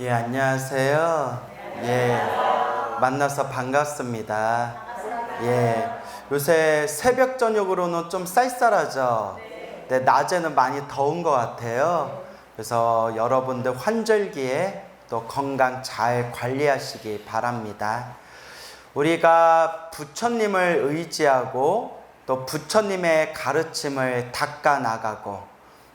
예, 안녕하세요. 예, 만나서 반갑습니다. 예, 요새 새벽 저녁으로는 좀 쌀쌀하죠? 네, 낮에는 많이 더운 것 같아요. 그래서 여러분들 환절기에 또 건강 잘 관리하시기 바랍니다. 우리가 부처님을 의지하고 또 부처님의 가르침을 닦아 나가고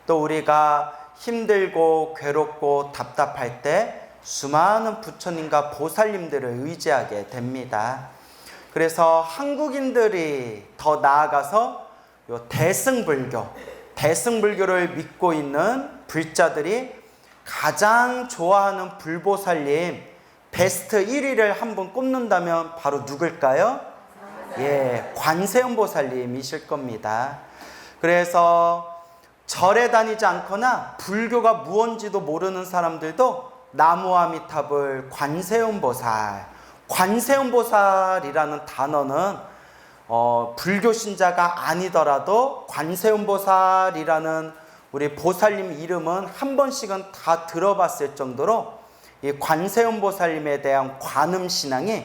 또 우리가 힘들고 괴롭고 답답할 때 수많은 부처님과 보살님들을 의지하게 됩니다. 그래서 한국인들이 더 나아가서 대승불교를 믿고 있는 불자들이 가장 좋아하는 불보살님 베스트 1위를 한번 꼽는다면 바로 누굴까요? 예, 관세음보살님이실 겁니다. 그래서 절에 다니지 않거나 불교가 무언지도 모르는 사람들도 나무아미타불 관세음보살이라는 단어는 불교 신자가 아니더라도 관세음보살이라는 우리 보살님 이름은 한 번씩은 다 들어봤을 정도로 이 관세음보살님에 대한 관음신앙이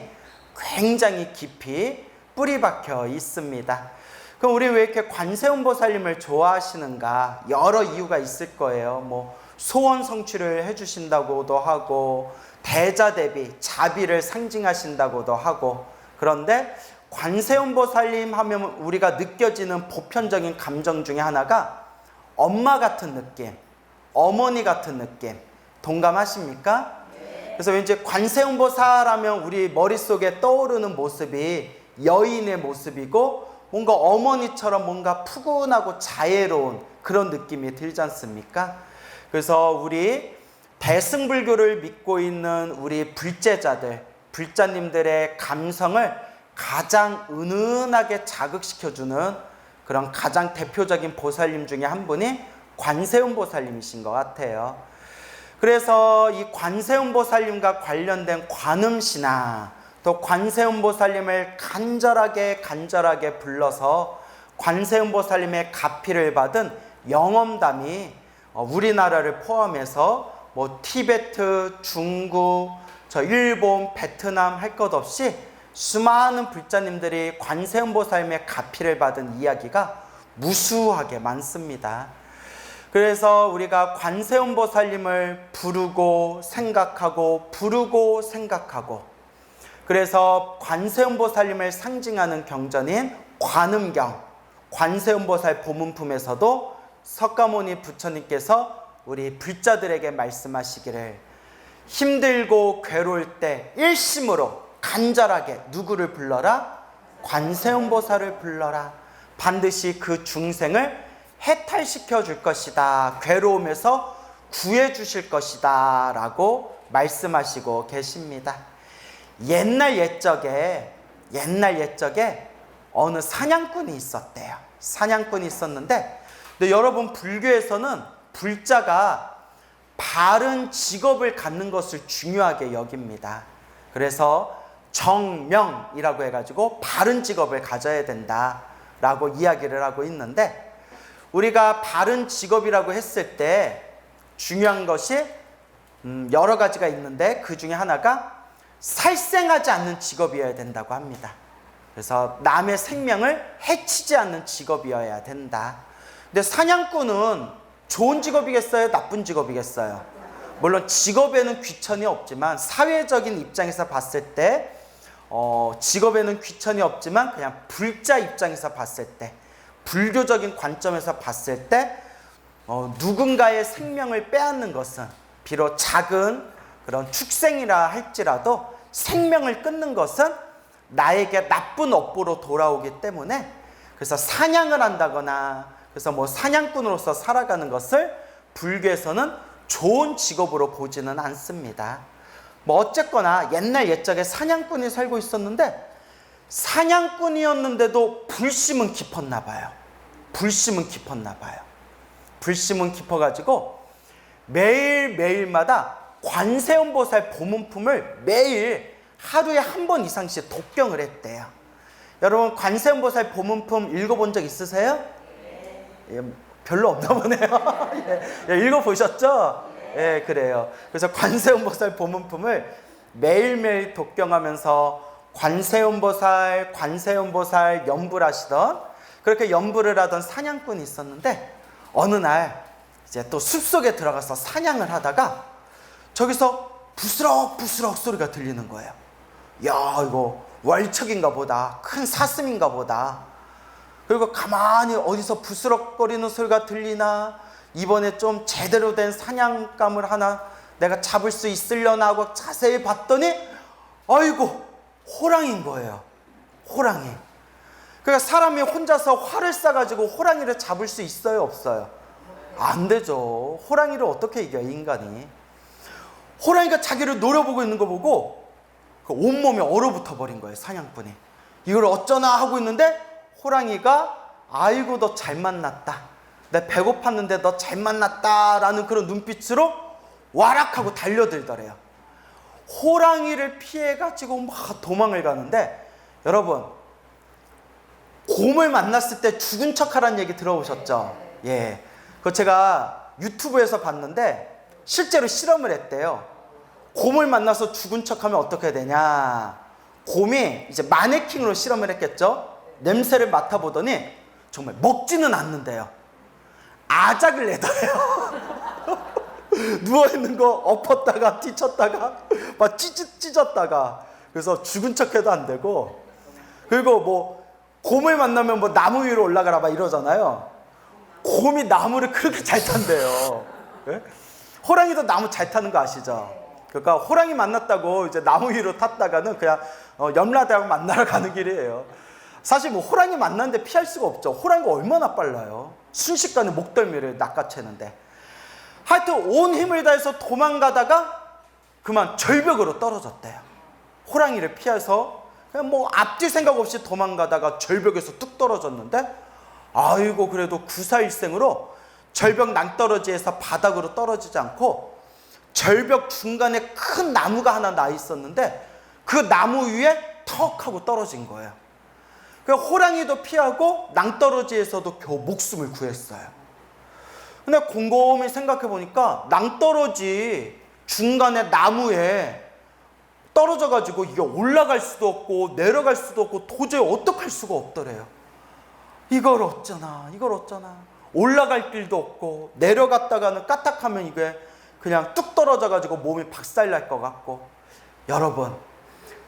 굉장히 깊이 뿌리 박혀 있습니다. 그럼 우리 왜 이렇게 관세음보살님을 좋아하시는가? 여러 이유가 있을 거예요. 뭐 소원 성취를 해주신다고도 하고 대자대비, 자비를 상징하신다고도 하고. 그런데 관세음보살님 하면 우리가 느껴지는 보편적인 감정 중에 하나가 엄마 같은 느낌, 어머니 같은 느낌. 동감하십니까? 그래서 왠지 관세음보살 하면 우리 머릿속에 떠오르는 모습이 여인의 모습이고 뭔가 어머니처럼 뭔가 푸근하고 자애로운 그런 느낌이 들지 않습니까? 그래서 우리 대승불교를 믿고 있는 우리 불제자들, 불자님들의 감성을 가장 은은하게 자극시켜주는 그런 가장 대표적인 보살님 중에 한 분이 관세음보살님이신 것 같아요. 그래서 이 관세음보살님과 관련된 관음신앙, 또 관세음보살님을 간절하게 불러서 관세음보살님의 가피를 받은 영엄담이 우리나라를 포함해서 뭐 티베트, 중국, 일본, 베트남 할 것 없이 수많은 불자님들이 관세음보살님의 가피를 받은 이야기가 무수하게 많습니다. 그래서 우리가 관세음보살님을 부르고 생각하고 그래서 관세음보살님을 상징하는 경전인 관음경, 관세음보살 보문품에서도 석가모니 부처님께서 우리 불자들에게 말씀하시기를 힘들고 괴로울 때 일심으로 간절하게 누구를 불러라? 관세음보살을 불러라. 반드시 그 중생을 해탈시켜 줄 것이다. 괴로움에서 구해 주실 것이다. 라고 말씀하시고 계십니다. 옛날 옛적에 어느 사냥꾼이 있었대요. 사냥꾼이 있었는데 근데 여러분 불교에서는 불자가 바른 직업을 갖는 것을 중요하게 여깁니다. 그래서 정명이라고 해가지고 바른 직업을 가져야 된다라고 이야기를 하고 있는데 우리가 바른 직업이라고 했을 때 중요한 것이 여러 가지가 있는데 그 중에 하나가 살생하지 않는 직업이어야 된다고 합니다. 그래서 남의 생명을 해치지 않는 직업이어야 된다. 근데 사냥꾼은 좋은 직업이겠어요? 나쁜 직업이겠어요? 물론 직업에는 귀천이 없지만 사회적인 입장에서 봤을 때 직업에는 귀천이 없지만 그냥 불자 입장에서 봤을 때 불교적인 관점에서 봤을 때 누군가의 생명을 빼앗는 것은 비록 작은 그런 축생이라 할지라도 생명을 끊는 것은 나에게 나쁜 업보로 돌아오기 때문에 그래서 사냥을 한다거나 그래서 뭐 사냥꾼으로서 살아가는 것을 불교에서는 좋은 직업으로 보지는 않습니다. 뭐 어쨌거나 옛날 옛적에 사냥꾼이 살고 있었는데 사냥꾼이었는데도 불심은 깊었나 봐요. 불심은 깊어가지고 매일마다 관세음보살 보문품을 매일 하루에 한 번 이상씩 독경을 했대요. 여러분 관세음보살 보문품 읽어본 적 있으세요? 예, 별로 없나 보네요. 예, 읽어보셨죠? 예, 그래요. 그래서 관세음보살 보문품을 매일매일 독경하면서 관세음보살, 관세음보살 연불 하시던, 그렇게 연불을 하던 사냥꾼이 있었는데, 어느 날 이제 또 숲속에 들어가서 사냥을 하다가 저기서 부스럭부스럭 소리가 들리는 거예요. 야, 이거 월척인가 보다, 큰 사슴인가 보다. 그리고 가만히 어디서 부스럭거리는 소리가 들리나, 이번에 좀 제대로 된 사냥감을 하나 내가 잡을 수 있으려나 하고 자세히 봤더니 아이고, 호랑이인 거예요. 호랑이. 그러니까 사람이 혼자서 활을 쏴가지고 호랑이를 잡을 수 있어요, 없어요? 안 되죠. 호랑이를 어떻게 이겨요, 인간이? 호랑이가 자기를 노려보고 있는 거 보고 온몸이 얼어붙어 버린 거예요, 사냥꾼이. 이걸 어쩌나 하고 있는데 호랑이가 아이고, 너 잘 만났다, 내 배고팠는데 너 잘 만났다 라는 그런 눈빛으로 와락하고 달려들더래요. 호랑이를 피해가지고 막 도망을 가는데, 여러분, 곰을 만났을 때 죽은 척 하라는 얘기 들어보셨죠? 예. 그거 제가 유튜브에서 봤는데 실제로 실험을 했대요. 곰을 만나서 죽은 척 하면 어떻게 되냐. 곰이 이제 마네킹으로 실험을 했겠죠? 냄새를 맡아보더니 정말 먹지는 않는데요. 아작을 내더래요. 누워있는 거 엎었다가 뒤쳤다가 막 찢었다가. 그래서 죽은 척 해도 안 되고, 그리고 뭐 곰을 만나면 뭐 나무 위로 올라가라 막 이러잖아요. 곰이 나무를 그렇게 잘 탄대요. 네? 호랑이도 나무 잘 타는 거 아시죠? 그러니까 호랑이 만났다고 이제 나무 위로 탔다가는 그냥 염라대왕 만나러 가는 길이에요. 사실 뭐 호랑이 만났는데 피할 수가 없죠. 호랑이가 얼마나 빨라요. 순식간에 목덜미를 낚아채는데. 하여튼 온 힘을 다해서 도망가다가 그만 절벽으로 떨어졌대요. 호랑이를 피해서 그냥 뭐 앞뒤 생각 없이 도망가다가 절벽에서 뚝 떨어졌는데, 아이고, 그래도 구사일생으로 절벽 낭떠러지에서 바닥으로 떨어지지 않고 절벽 중간에 큰 나무가 하나 나 있었는데 그 나무 위에 턱 하고 떨어진 거예요. 그 호랑이도 피하고 낭떠러지에서도 겨우 목숨을 구했어요. 근데 곰곰이 생각해 보니까 낭떠러지 중간에 나무에 떨어져 가지고 이게 올라갈 수도 없고 내려갈 수도 없고 도저히 어떡할 수가 없더래요. 이걸 어쩌나, 이걸 어쩌나. 올라갈 길도 없고 내려갔다가는 까딱하면 이게 그냥 뚝 떨어져 가지고 몸이 박살날 것 같고. 여러분,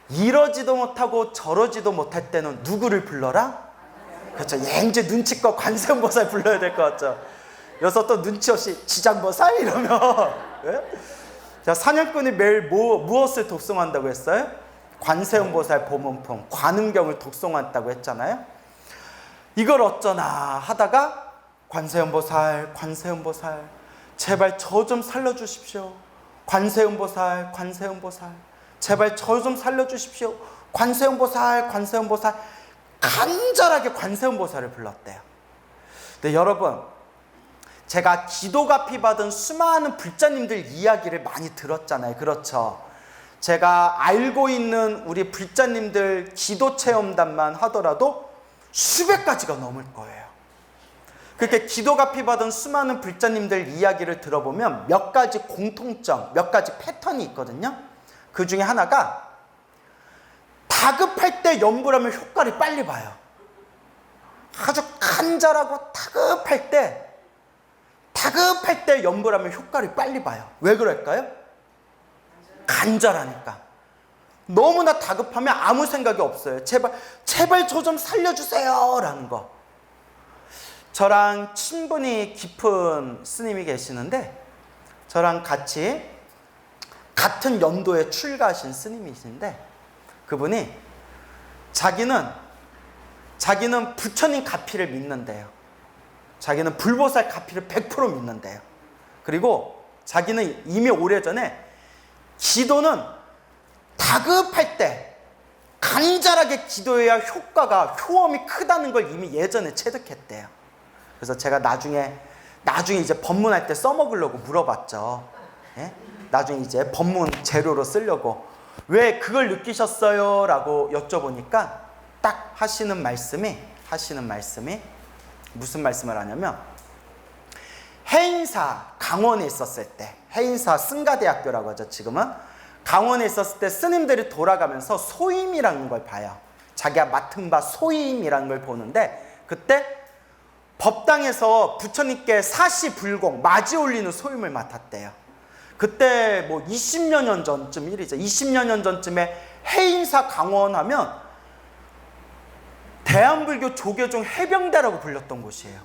이러지도 못하고 저러지도 못할 때는 누구를 불러라? 그렇죠. 이제 눈치껏 관세음보살 불러야 될 것 같죠. 여기서 또 눈치 없이 지장보살 이러면 네? 자, 사냥꾼이 매일 무엇을 독송한다고 했어요? 관세음보살 보문품, 관음경을 독송한다고 했잖아요. 이걸 어쩌나 하다가 관세음보살, 관세음보살, 제발 저 좀 살려주십시오. 관세음보살, 관세음보살, 제발 저 좀 살려주십시오. 관세음보살, 관세음보살, 간절하게 관세음보살을 불렀대요. 근데 여러분, 제가 기도가피 받은 수많은 불자님들 이야기를 많이 들었잖아요. 그렇죠? 제가 알고 있는 우리 불자님들 기도 체험단만 하더라도 수백 가지가 넘을 거예요. 그렇게 기도가피 받은 수많은 불자님들 이야기를 들어보면 몇 가지 공통점, 몇 가지 패턴이 있거든요. 그 중에 하나가 다급할 때 연불하면 효과를 빨리 봐요. 아주 간절하고 다급할 때 연불하면 효과를 빨리 봐요. 왜 그럴까요? 간절하니까. 너무나 다급하면 아무 생각이 없어요. 제발 저 좀 살려주세요 라는 거. 저랑 친분이 깊은 스님이 계시는데, 저랑 같이 같은 연도에 출가하신 스님이신데, 그분이 자기는 부처님 가피를 믿는데요. 자기는 불보살 가피를 100% 믿는데요. 그리고 자기는 이미 오래전에 기도는 다급할 때 간절하게 기도해야 효험이 크다는 걸 이미 예전에 체득했대요. 그래서 제가 나중에 이제 법문할 때 써먹으려고 물어봤죠. 예? 나중에 이제 법문 재료로 쓰려고. 왜 그걸 느끼셨어요? 라고 여쭤보니까 딱 하시는 말씀이 무슨 말씀을 하냐면, 해인사 강원에 있었을 때, 해인사 승가대학교라고 하죠 지금은. 강원에 있었을 때 스님들이 돌아가면서 소임이라는 걸 봐요. 자기가 맡은 바 소임이라는 걸 보는데, 그때 법당에서 부처님께 사시불공, 맞이 올리는 소임을 맡았대요. 그때 뭐 20여 년 전쯤 일이죠. 20여 년 전쯤에 해인사 강원 하면 대한불교 조계종 해병대라고 불렸던 곳이에요.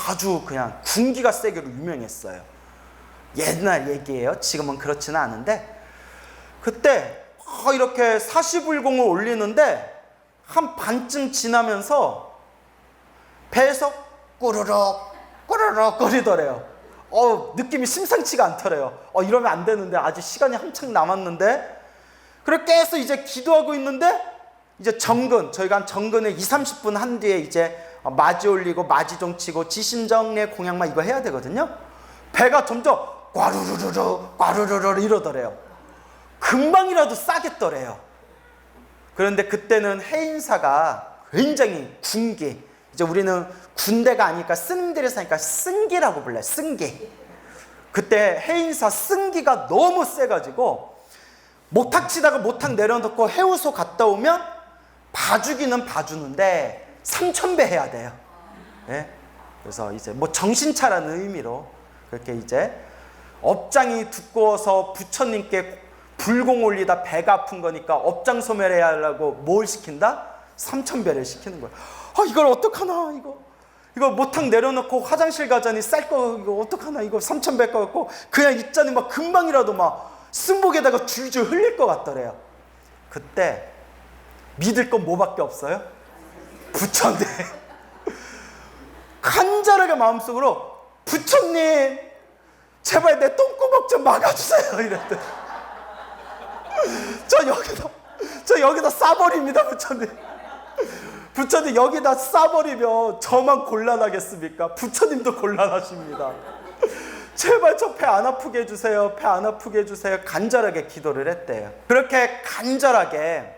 아주 그냥 군기가 세기로 유명했어요. 옛날 얘기예요. 지금은 그렇지는 않은데, 그때 이렇게 사시불공을 올리는데 한 반쯤 지나면서 배에서 꾸르륵 꾸르륵 거리더래요. 느낌이 심상치가 않더래요. 이러면 안 되는데, 아직 시간이 한창 남았는데. 그래 계속 이제 기도하고 있는데, 이제 정근, 저희가 한 정근에 20-30분 한 뒤에 이제 맞이 올리고 맞이종 치고 지심정례 공양만 이거 해야 되거든요. 배가 점점 꽈루루루루 꽈루루루 이러더래요. 금방이라도 싸겠더래요. 그런데 그때는 해인사가 굉장히 군기, 이제 우리는 군대가 아니니까 스님들이 사니까 승기라고 불러요. 승기. 그때 해인사 승기가 너무 세가지고 모탁 치다가 모탁 내려놓고 해우소 갔다 오면 봐주기는 봐주는데 3,000배 해야 돼요. 예? 그래서 이제 뭐 정신차라는 의미로 그렇게 이제 업장이 두꺼워서 부처님께 불공 올리다 배가 아픈 거니까 업장 소멸해야 하려고 뭘 시킨다? 3,000배를 시키는 거예요. 이걸 어떡하나, 이거 모탁 내려놓고 화장실 가자니 쌀 거, 이거 어떡하나, 이거 3,000배 거 같고, 그냥 있자니 막 금방이라도 막 승복에다가 줄줄 흘릴 것 같더래요. 그때 믿을 건 뭐밖에 없어요? 부처님. 간절하게 마음속으로 부처님 제발 내 똥구멍 좀 막아주세요 이랬대. 저 여기다 싸버립니다 부처님. 부처님 여기다 싸버리면 저만 곤란하겠습니까? 부처님도 곤란하십니다. 제발 저 배 안 아프게 해주세요. 배 안 아프게 해주세요. 간절하게 기도를 했대요. 그렇게 간절하게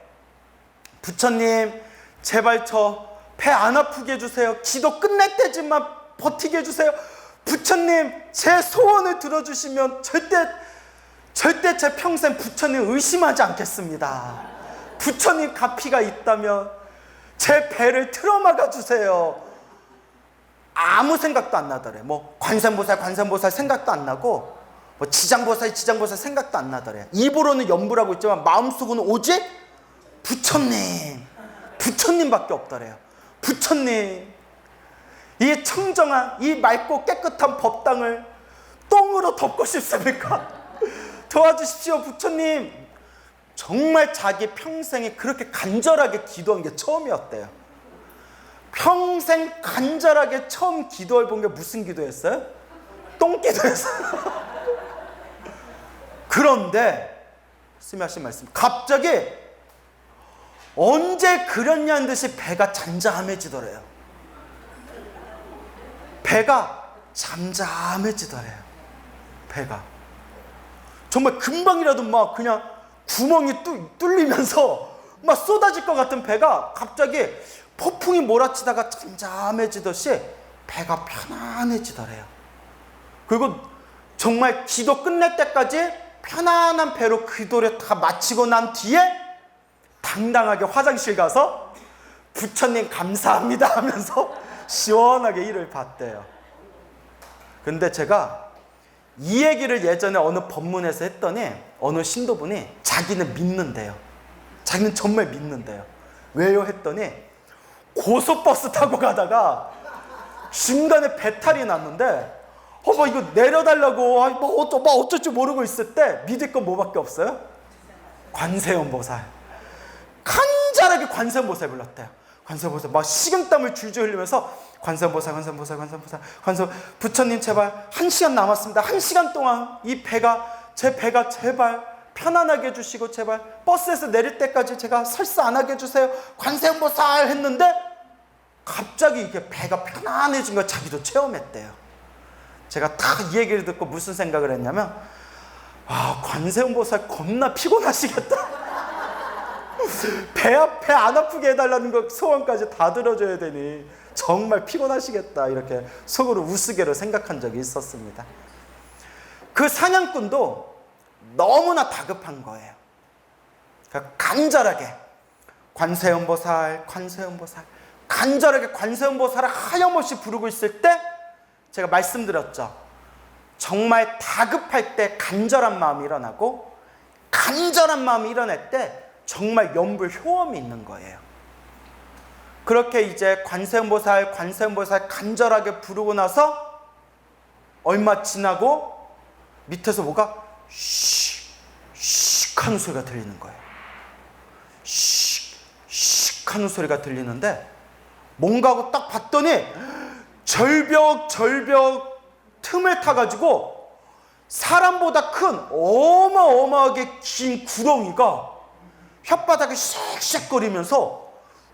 부처님 제발 저 배 안 아프게 해주세요. 기도 끝날 때쯤만 버티게 해주세요. 부처님 제 소원을 들어주시면 절대 제 평생 부처님 의심하지 않겠습니다. 부처님 가피가 있다면 제 배를 틀어막아 주세요. 아무 생각도 안 나더래. 뭐 관세음보살 생각도 안 나고, 뭐 지장보살 생각도 안 나더래. 입으로는 염불하고 있지만 마음속으로는 오직 부처님밖에 없더래요. 부처님, 이 청정한, 이 맑고 깨끗한 법당을 똥으로 덮고 싶습니까? 도와주십시오 부처님. 정말 자기 평생에 그렇게 간절하게 기도한 게 처음이었대요. 평생 간절하게 처음 기도해 본 게 무슨 기도였어요? 똥기도였어요. 그런데 스님이 하신 말씀, 갑자기 언제 그렸냐는 듯이 배가 잠잠해지더래요. 배가 잠잠해지더래요. 배가 정말 금방이라도 막 그냥 구멍이 뚫리면서 막 쏟아질 것 같은 배가 갑자기 폭풍이 몰아치다가 잠잠해지듯이 배가 편안해지더래요. 그리고 정말 기도 끝낼 때까지 편안한 배로 기도를 다 마치고 난 뒤에 당당하게 화장실 가서 부처님 감사합니다 하면서 시원하게 일을 봤대요. 근데 제가 이 얘기를 예전에 어느 법문에서 했더니 어느 신도분이 자기는 믿는데요. 자기는 정말 믿는데요. 왜요? 했더니 고속버스 타고 가다가 중간에 배탈이 났는데 막 이거 내려달라고 막 어쩔 줄 모르고 있을 때 믿을 건 뭐밖에 없어요? 관세음보살. 간절하게 관세음보살 불렀대요. 관세음보살 막 식은땀을 줄줄 흘리면서 관세음보살 부처님 제발 1시간 남았습니다. 1시간 동안 제 배가 제발 편안하게 해주시고 제발 버스에서 내릴 때까지 제가 설사 안 하게 해주세요. 관세음보살 했는데 갑자기 이게 배가 편안해진 걸 자기도 체험했대요. 제가 딱 이 얘기를 듣고 무슨 생각을 했냐면 관세음보살 겁나 피곤하시겠다. 배 안 아프게 해달라는 거 소원까지 다 들어줘야 되니 정말 피곤하시겠다 이렇게 속으로 우스개로 생각한 적이 있었습니다. 그 사냥꾼도 너무나 다급한 거예요. 간절하게 관세음보살, 관세음보살, 간절하게 관세음보살을 하염없이 부르고 있을 때 제가 말씀드렸죠. 정말 다급할 때 간절한 마음이 일어나고 간절한 마음이 일어날 때 정말 연불 효험이 있는 거예요. 그렇게 이제 관세음보살, 관세음보살 간절하게 부르고 나서 얼마 지나고 밑에서 뭐가 씩 하는 소리가 들리는 거예요. 씩 하는 소리가 들리는데 뭔가 하고 딱 봤더니 절벽 틈을 타가지고 사람보다 큰 어마어마하게 긴 구렁이가 혓바닥에 씩씩거리면서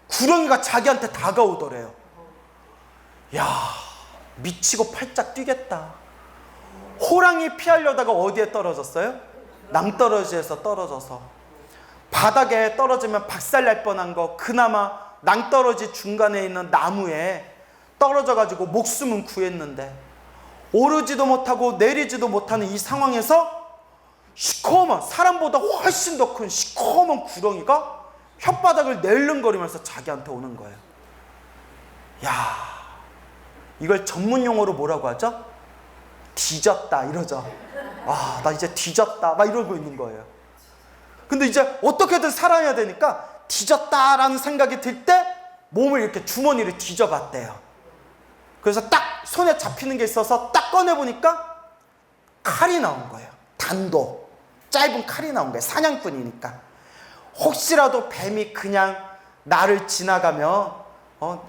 구렁이가 자기한테 다가오더래요. 야, 미치고 팔짝 뛰겠다. 호랑이 피하려다가 어디에 떨어졌어요? 낭떠러지에서 떨어져서 바닥에 떨어지면 박살날 뻔한 거 그나마 낭떠러지 중간에 있는 나무에 떨어져가지고 목숨은 구했는데 오르지도 못하고 내리지도 못하는 이 상황에서 시커먼 사람보다 훨씬 더 큰 시커먼 구렁이가 혓바닥을 낼름거리면서 자기한테 오는 거예요. 야, 이걸 전문 용어로 뭐라고 하죠? 뒤졌다 이러죠. 아, 나 이제 뒤졌다 막 이러고 있는 거예요. 근데 이제 어떻게든 살아야 되니까 뒤졌다라는 생각이 들 때 몸을 이렇게 주머니를 뒤져봤대요. 그래서 딱 손에 잡히는 게 있어서 딱 꺼내보니까 칼이 나온 거예요. 단도 짧은 칼이 나온 거예요. 사냥꾼이니까 혹시라도 뱀이 그냥 나를 지나가면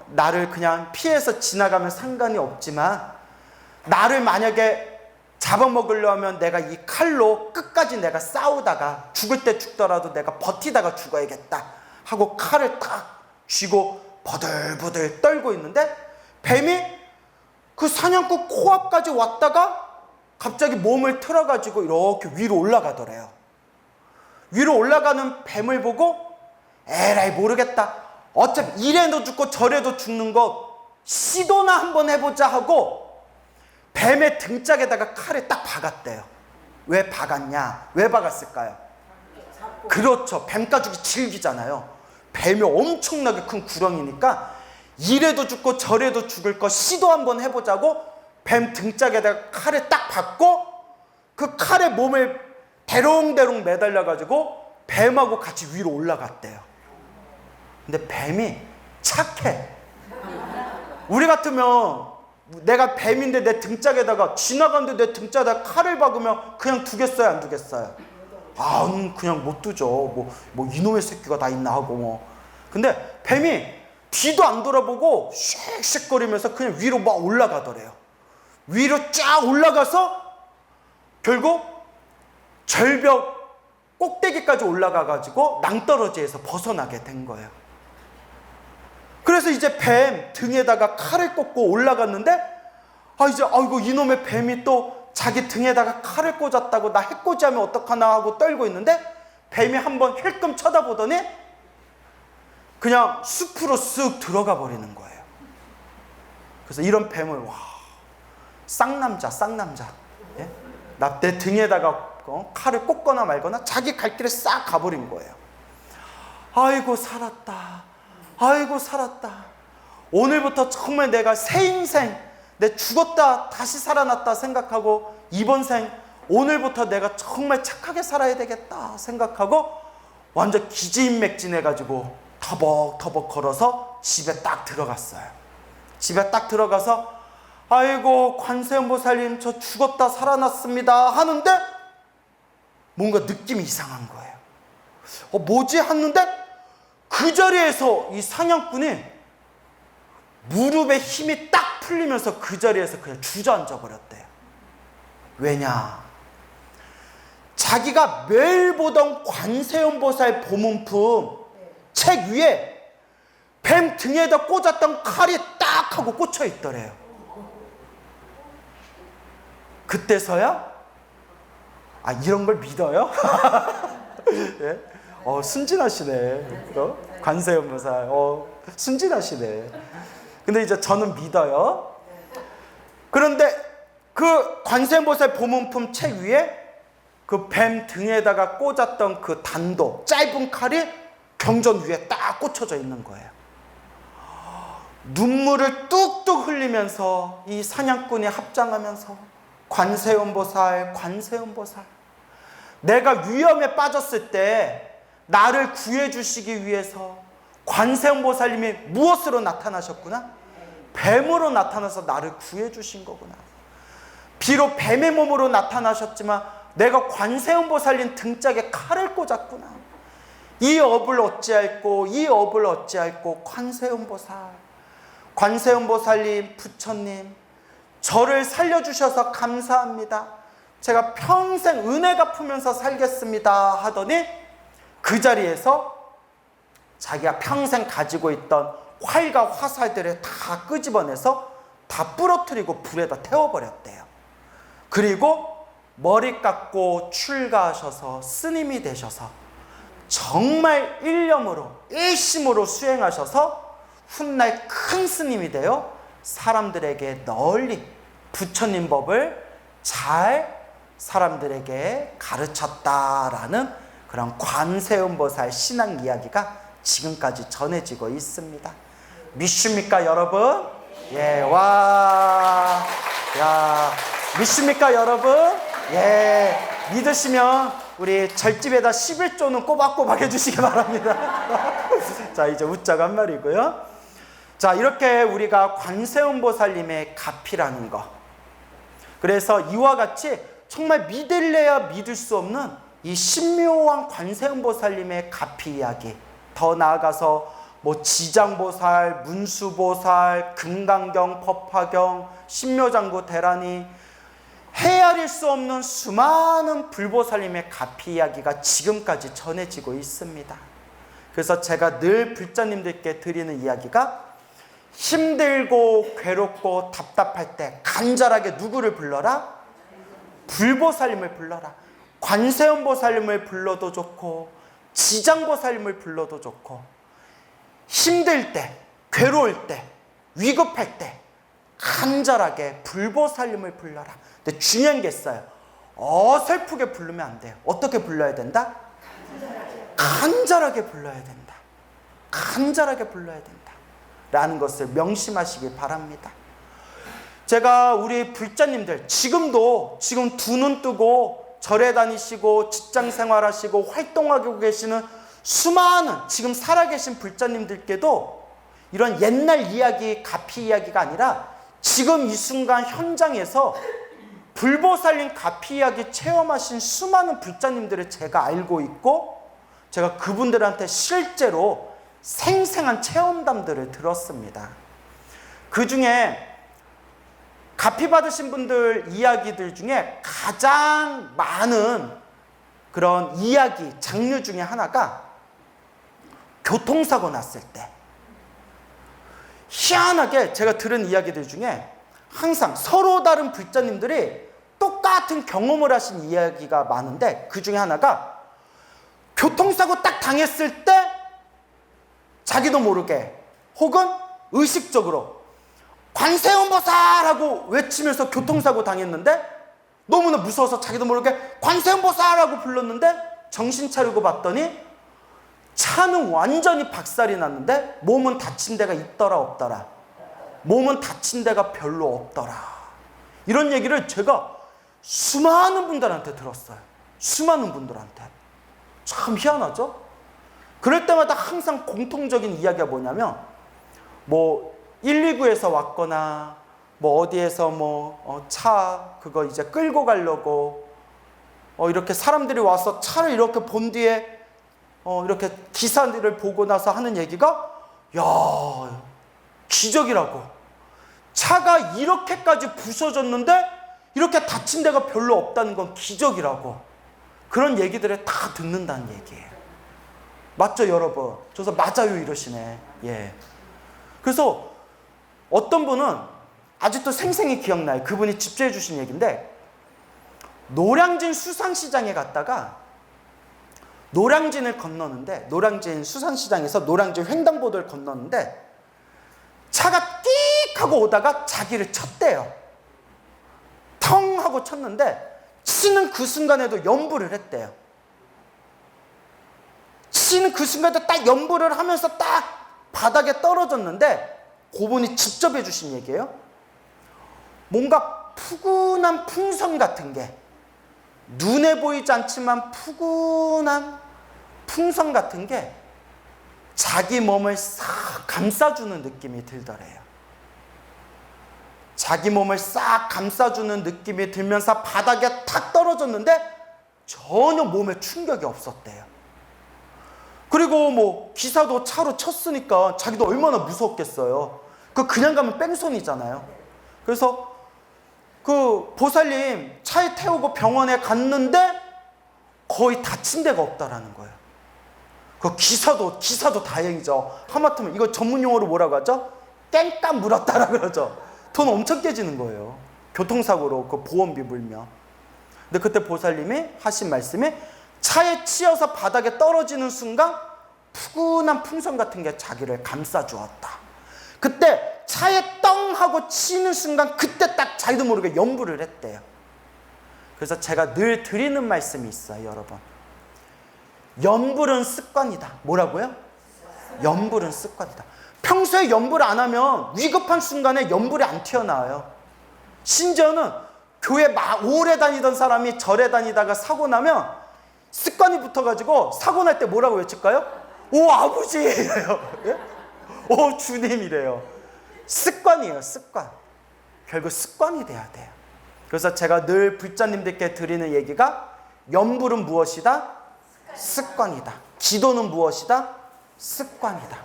나를 그냥 피해서 지나가면 상관이 없지만 나를 만약에 잡아먹으려면 내가 이 칼로 끝까지 내가 싸우다가 죽을 때 죽더라도 내가 버티다가 죽어야겠다 하고 칼을 딱 쥐고 버들버들 떨고 있는데 뱀이 그 사냥꾼 코앞까지 왔다가 갑자기 몸을 틀어가지고 이렇게 위로 올라가더래요. 위로 올라가는 뱀을 보고 에라이 모르겠다. 어차피 이래도 죽고 저래도 죽는 거 시도나 한번 해보자 하고 뱀의 등짝에다가 칼을 딱 박았대요. 왜 박았냐? 왜 박았을까요? 그렇죠. 뱀 가죽이 질기잖아요. 뱀이 엄청나게 큰 구렁이니까 이래도 죽고 저래도 죽을 거 시도 한번 해보자고 뱀 등짝에다가 칼을 딱 박고 그 칼에 몸을 대롱대롱 매달려가지고 뱀하고 같이 위로 올라갔대요. 근데 뱀이 착해. 우리 같으면 내가 뱀인데 내 등짝에다가 지나가는데 내 등짝에다가 칼을 박으면 그냥 두겠어요, 안 두겠어요? 아, 그냥 못 두죠. 뭐 이놈의 새끼가 다 있나 하고 뭐. 근데 뱀이 뒤도 안 돌아보고 씩씩거리면서 그냥 위로 막 올라가더래요. 위로 쫙 올라가서 결국 절벽 꼭대기까지 올라가가지고 낭떠러지에서 벗어나게 된 거예요. 그래서 이제 뱀 등에다가 칼을 꽂고 올라갔는데 아이고 이놈의 뱀이 또 자기 등에다가 칼을 꽂았다고 나 해코지하면 어떡하나 하고 떨고 있는데 뱀이 한번 힐끔 쳐다보더니 그냥 숲으로 쓱 들어가 버리는 거예요. 그래서 이런 뱀을 쌍남자 예? 나 내 등에다가 칼을 꽂거나 말거나 자기 갈 길에 싹 가버린 거예요. 아이고 살았다. 아이고 살았다. 오늘부터 정말 내가 새 인생, 내 죽었다 다시 살아났다 생각하고 이번 생 오늘부터 내가 정말 착하게 살아야 되겠다 생각하고 완전 기지인맥진해가지고 터벅터벅 걸어서 집에 딱 들어갔어요. 집에 딱 들어가서 아이고 관세음보살님 저 죽었다 살아났습니다 하는데 뭔가 느낌이 이상한 거예요. 뭐지? 하는데 그 자리에서 이 사냥꾼이 무릎에 힘이 딱 풀리면서 그 자리에서 그냥 주저앉아 버렸대요. 왜냐? 자기가 매일 보던 관세음보살 보문품 책 위에 뱀 등에다 꽂았던 칼이 딱 하고 꽂혀 있더래요. 그때서야 이런 걸 믿어요? 예? 순진하시네. 관세음보살. 순진하시네. 근데 이제 저는 믿어요. 그런데 그 관세음보살 보문품 책 위에 그 뱀 등에다가 꽂았던 그 단도, 짧은 칼이 경전 위에 딱 꽂혀져 있는 거예요. 눈물을 뚝뚝 흘리면서 이 사냥꾼이 합장하면서 관세음보살, 관세음보살, 내가 위험에 빠졌을 때 나를 구해주시기 위해서 관세음보살님이 무엇으로 나타나셨구나? 뱀으로 나타나서 나를 구해주신 거구나. 비록 뱀의 몸으로 나타나셨지만 내가 관세음보살님 등짝에 칼을 꽂았구나. 이 업을 어찌할꼬, 이 업을 어찌할꼬. 관세음보살, 관세음보살님, 부처님, 저를 살려주셔서 감사합니다. 제가 평생 은혜 갚으면서 살겠습니다 하더니 그 자리에서 자기가 평생 가지고 있던 활과 화살들을 다 끄집어내서 다 부러뜨리고 불에다 태워버렸대요. 그리고 머리 깎고 출가하셔서 스님이 되셔서 정말 일념으로 일심으로 수행하셔서 훗날 큰 스님이 되어 사람들에게 널리 부처님 법을 잘 사람들에게 가르쳤다라는 그런 관세음보살 신앙 이야기가 지금까지 전해지고 있습니다. 믿습니까 여러분? 예, 와, 야, 믿습니까 여러분? 예, 믿으시면 우리 절집에다 11조는 꼬박꼬박 해주시기 바랍니다. 자, 이제 웃자고 한 말이고요. 자, 이렇게 우리가 관세음보살님의 가피라는 거, 그래서 이와 같이 정말 믿을래야 믿을 수 없는 이 신묘한 관세음보살님의 가피 이야기, 더 나아가서 뭐 지장보살, 문수보살, 금강경, 법화경, 신묘장구 대란이, 헤아릴 수 없는 수많은 불보살님의 가피 이야기가 지금까지 전해지고 있습니다. 그래서 제가 늘 불자님들께 드리는 이야기가, 힘들고 괴롭고 답답할 때 간절하게 누구를 불러라? 불보살님을 불러라. 관세음보살님을 불러도 좋고 지장보살님을 불러도 좋고, 힘들 때, 괴로울 때, 위급할 때 간절하게 불보살님을 불러라. 근데 중요한 게 있어요. 어설프게 부르면 안 돼요. 어떻게 불러야 된다? 간절하게 불러야 된다. 간절하게 불러야 된다 라는 것을 명심하시기 바랍니다. 제가 우리 불자님들 지금 두 눈 뜨고 절에 다니시고 직장 생활하시고 활동하고 계시는 수많은 지금 살아계신 불자님들께도 이런 옛날 이야기, 가피 이야기가 아니라 지금 이 순간 현장에서 불보살님 가피 이야기 체험하신 수많은 불자님들을 제가 알고 있고, 제가 그분들한테 실제로 생생한 체험담들을 들었습니다. 그 중에 가피 받으신 분들 이야기들 중에 가장 많은 그런 이야기 장르 중에 하나가 교통사고 났을 때, 희한하게 제가 들은 이야기들 중에 항상 서로 다른 불자님들이 똑같은 경험을 하신 이야기가 많은데, 그 중에 하나가 교통사고 딱 당했을 때 자기도 모르게 혹은 의식적으로 관세음보살 하고 외치면서 교통사고 당했는데, 너무나 무서워서 자기도 모르게 관세음보살 하고 불렀는데 정신 차리고 봤더니 차는 완전히 박살이 났는데 몸은 다친 데가 있더라 없더라? 몸은 다친 데가 별로 없더라. 이런 얘기를 제가 수많은 분들한테 들었어요. 수많은 분들한테. 참 희한하죠? 그럴 때마다 항상 공통적인 이야기가 뭐냐면, 뭐 119에서 왔거나 뭐 어디에서 차 그거 이제 끌고 가려고 이렇게 사람들이 와서 차를 이렇게 본 뒤에 이렇게 기사들을 보고 나서 하는 얘기가, 야, 기적이라고. 차가 이렇게까지 부서졌는데 이렇게 다친 데가 별로 없다는 건 기적이라고. 그런 얘기들을 다 듣는다는 얘기예요. 맞죠 여러분? 저서 맞아요 이러시네. 예. 그래서 어떤 분은 아직도 생생히 기억나요. 그분이 집재해 주신 얘기인데, 노량진 수산시장에 갔다가 노량진을 건너는데, 노량진 수산시장에서 노량진 횡단보도를 건너는데 차가 끽 하고 오다가 자기를 쳤대요. 텅 하고 쳤는데 치는 그 순간에도 염불을 했대요. 치는 그 순간에도 딱 염불을 하면서 딱 바닥에 떨어졌는데 그분이 직접 해주신 얘기예요. 뭔가 푸근한 풍선 같은 게, 눈에 보이지 않지만 푸근한 풍선 같은 게 자기 몸을 싹 감싸주는 느낌이 들더래요. 자기 몸을 싹 감싸주는 느낌이 들면서 바닥에 탁 떨어졌는데 전혀 몸에 충격이 없었대요. 그리고 뭐 기사도 차로 쳤으니까 자기도 얼마나 무섭겠어요. 그냥 가면 뺑소니잖아요. 그래서 그 보살님 차에 태우고 병원에 갔는데 거의 다친 데가 없다라는 거예요. 그 기사도 다행이죠. 하마터면 이거 전문 용어로 뭐라고 하죠? 깽깐 물었다라 그러죠. 돈 엄청 깨지는 거예요. 교통사고로 그 보험비 물면. 근데 그때 보살님이 하신 말씀이 차에 치여서 바닥에 떨어지는 순간 푸근한 풍선 같은 게 자기를 감싸주었다. 그때 차에 떵 하고 치는 순간 그때 딱 자기도 모르게 염불을 했대요. 그래서 제가 늘 드리는 말씀이 있어요, 여러분. 염불은 습관이다. 뭐라고요? 염불은 습관이다. 평소에 염불 안 하면 위급한 순간에 염불이 안 튀어나와요. 심지어는 교회 오래 다니던 사람이 절에 다니다가 사고 나면 습관이 붙어가지고 사고 날 때 뭐라고 외칠까요? 오 아버지 이래요. 예? 오 주님 이래요. 습관이에요, 습관. 결국 습관이 돼야 돼요. 그래서 제가 늘 불자님들께 드리는 얘기가 염불은 무엇이다? 습관이다. 기도는 무엇이다? 습관이다.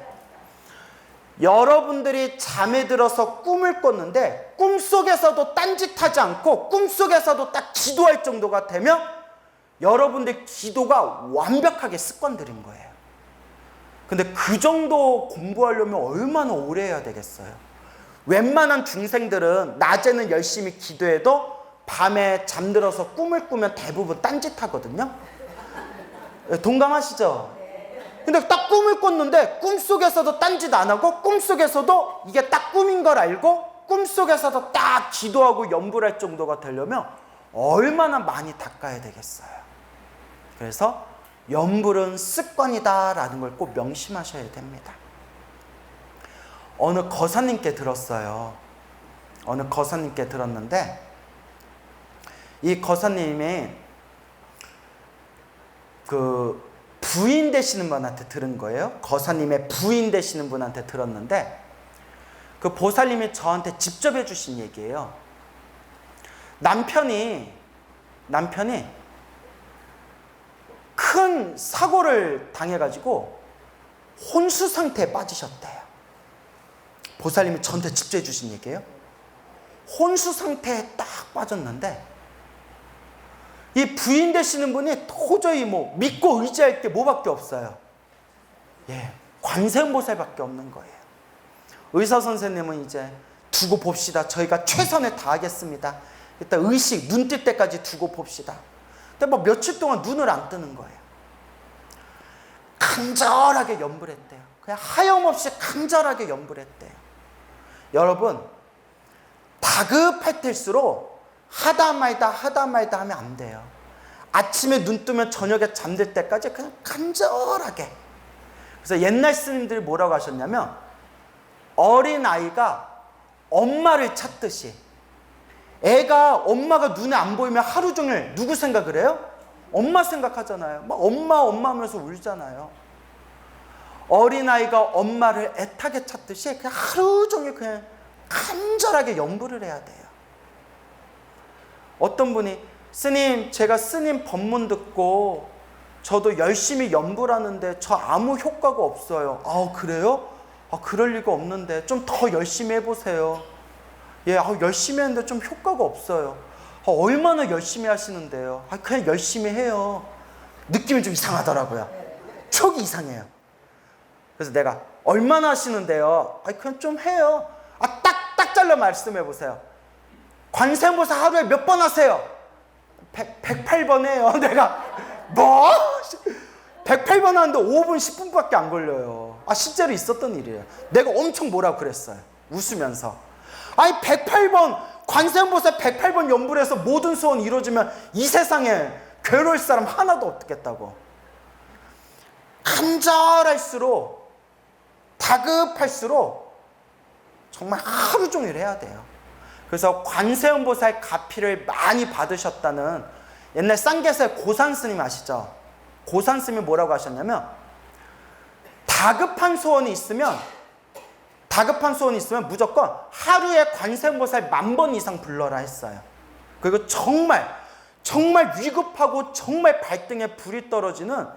여러분들이 잠에 들어서 꿈을 꿨는데 꿈속에서도 딴짓하지 않고 꿈속에서도 딱 기도할 정도가 되면 여러분들 기도가 완벽하게 습관들인 거예요. 근데 그 정도 공부하려면 얼마나 오래 해야 되겠어요? 웬만한 중생들은 낮에는 열심히 기도해도 밤에 잠들어서 꿈을 꾸면 대부분 딴짓하거든요. 동감하시죠? 근데 딱 꿈을 꿨는데 꿈속에서도 딴짓 안 하고 꿈속에서도 이게 딱 꿈인 걸 알고 꿈속에서도 딱 기도하고 염불할 정도가 되려면 얼마나 많이 닦아야 되겠어요. 그래서 염불은 습관이다 라는 걸 꼭 명심하셔야 됩니다. 어느 거사님께 들었어요. 어느 거사님께 들었는데 이 거사님이 그 부인 되시는 분한테 들은 거예요. 거사님의 부인 되시는 분한테 들었는데 그 보살님이 저한테 직접 해주신 얘기예요. 남편이 큰 사고를 당해가지고 혼수 상태에 빠지셨대요. 보살님이 저한테 직접 해주신 얘기예요. 혼수 상태에 딱 빠졌는데 이 부인 되시는 분이 도저히 뭐 믿고 의지할 게 뭐밖에 없어요. 예, 관세음보살밖에 없는 거예요. 의사 선생님은 이제 두고 봅시다. 저희가 최선을 다하겠습니다. 일단 의식, 눈 뜰 때까지 두고 봅시다. 근데 뭐 며칠 동안 눈을 안 뜨는 거예요. 간절하게 염불했대요. 그냥 하염없이 간절하게 염불했대요. 여러분, 다급할 때일수록 하다 말다 하면 안 돼요. 아침에 눈 뜨면 저녁에 잠들 때까지 그냥 간절하게. 그래서 옛날 스님들이 뭐라고 하셨냐면 어린아이가 엄마를 찾듯이 애가 엄마가 눈에 안 보이면 하루 종일 누구 생각을 해요? 엄마 생각하잖아요. 막 엄마 하면서 울잖아요. 어린아이가 엄마를 애타게 찾듯이 그냥 하루 종일 그냥 간절하게 염불을 해야 돼요. 어떤 분이 스님, 제가 스님 법문 듣고 저도 열심히 염불하는데 저 아무 효과가 없어요. 아 그래요? 아 그럴 리가 없는데 좀 더 열심히 해보세요. 예, 열심히 했는데 좀 효과가 없어요. 얼마나 열심히 하시는데요? 그냥 열심히 해요. 느낌이 좀 이상하더라고요. 촉이 이상해요. 그래서 내가 얼마나 하시는데요? 그냥 좀 해요. 딱 잘라 말씀해 보세요. 관세음보살 하루에 몇 번 하세요? 108번 해요. 내가 뭐? 108번 하는데 5분 10분밖에 안 걸려요. 실제로 있었던 일이에요. 내가 엄청 뭐라고 그랬어요. 웃으면서. 아니 108번 관세음보살 108번 연불 해서 모든 소원이 이루어지면 이 세상에 괴로울 사람 하나도 없겠다고. 간절할수록, 다급할수록 정말 하루 종일 해야 돼요. 그래서 관세음보살 가피를 많이 받으셨다는 옛날 쌍계사의 고산스님 아시죠? 고산스님이 뭐라고 하셨냐면, 다급한 소원이 있으면 무조건 하루에 관세음보살 10,000번 이상 불러라 했어요. 그리고 정말 위급하고 정말 발등에 불이 떨어지는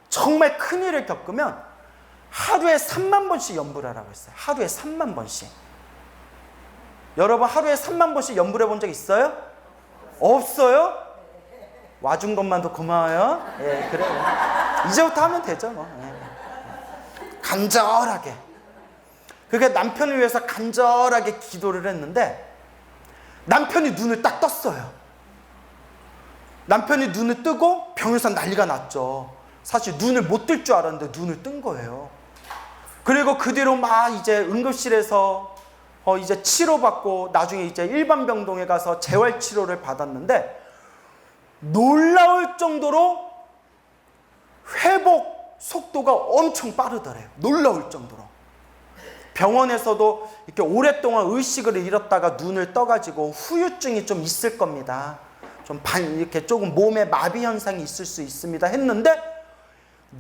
정말 큰일을 겪으면 하루에 30,000번씩 연불하라고 했어요. 하루에 30,000번씩. 여러분 하루에 30,000번씩 연불해 본 적 있어요? 없어요? 와준 것만도 고마워요. 예, 그래요. 이제부터 하면 되죠 뭐. 예. 간절하게. 그러니까 남편을 위해서 간절하게 기도를 했는데 남편이 눈을 딱 떴어요. 남편이 눈을 뜨고 병원에서 난리가 났죠. 사실 눈을 못 뜰 줄 알았는데 눈을 뜬 거예요. 그리고 그 뒤로 막 이제 응급실에서 이제 치료받고 나중에 이제 일반 병동에 가서 재활 치료를 받았는데 놀라울 정도로 회복 속도가 엄청 빠르더래요. 놀라울 정도로. 병원에서도 이렇게 오랫동안 의식을 잃었다가 눈을 떠가지고 후유증이 좀 있을 겁니다. 이렇게 조금 몸에 마비 현상이 있을 수 있습니다 했는데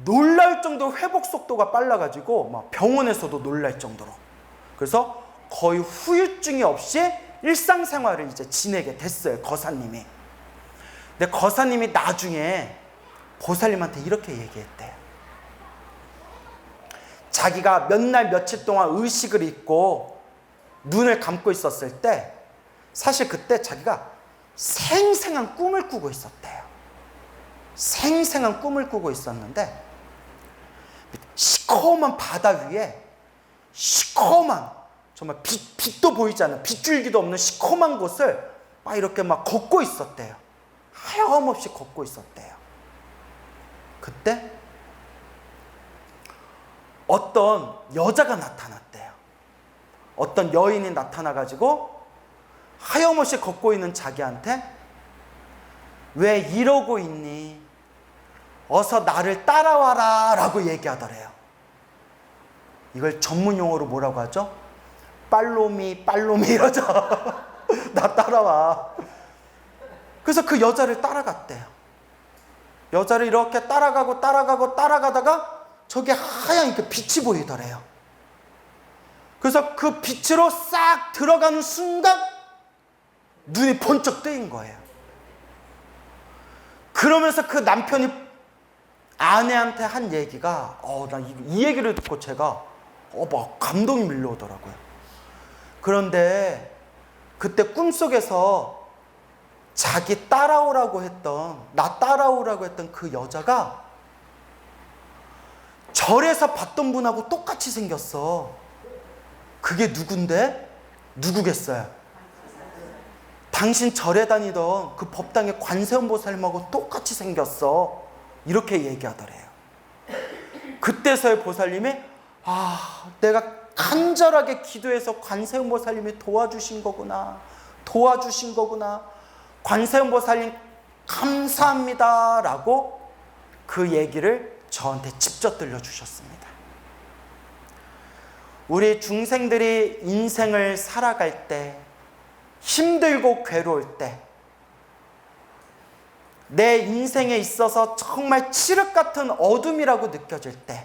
놀랄 정도로 회복 속도가 빨라가지고 막 병원에서도 놀랄 정도로. 그래서 거의 후유증이 없이 일상생활을 이제 지내게 됐어요, 거사님이. 근데 거사님이 나중에 보살님한테 이렇게 얘기했대요. 자기가 몇 날 며칠 동안 의식을 잊고 눈을 감고 있었을 때 사실 그때 자기가 생생한 꿈을 꾸고 있었대요. 생생한 꿈을 꾸고 있었는데 시커먼 바다 위에 시커먼 정말 빛도 보이지 않는 빗줄기도 없는 시커먼 곳을 막 이렇게 막 걷고 있었대요. 하염없이 걷고 있었대요. 그때 어떤 여자가 나타났대요. 어떤 여인이 나타나가지고 하염없이 걷고 있는 자기한테 왜 이러고 있니? 어서 나를 따라와라 라고 얘기하더래요. 이걸 전문 용어로 뭐라고 하죠? 빨로미 이러죠. 나 따라와. 그래서 그 여자를 따라갔대요. 여자를 이렇게 따라가다가 저기 하얀 이렇게 빛이 보이더래요. 그래서 그 빛으로 싹 들어가는 순간 눈이 번쩍 뜨인 거예요. 그러면서 그 남편이 아내한테 한 얘기가 나 이 얘기를 듣고 제가 막 감동이 밀려오더라고요. 그런데 그때 꿈속에서 자기 나 따라오라고 했던 그 여자가 절에서 봤던 분하고 똑같이 생겼어. 그게 누구겠어요? 당신 절에 다니던 그 법당의 관세음보살님하고 똑같이 생겼어. 이렇게 얘기하더래요. 그때서야 보살님이 내가 간절하게 기도해서 관세음보살님이 도와주신 거구나. 관세음보살님 감사합니다 라고 그 얘기를 저한테 직접 들려주셨습니다. 우리 중생들이 인생을 살아갈 때 힘들고 괴로울 때 내 인생에 있어서 정말 칠흑 같은 어둠이라고 느껴질 때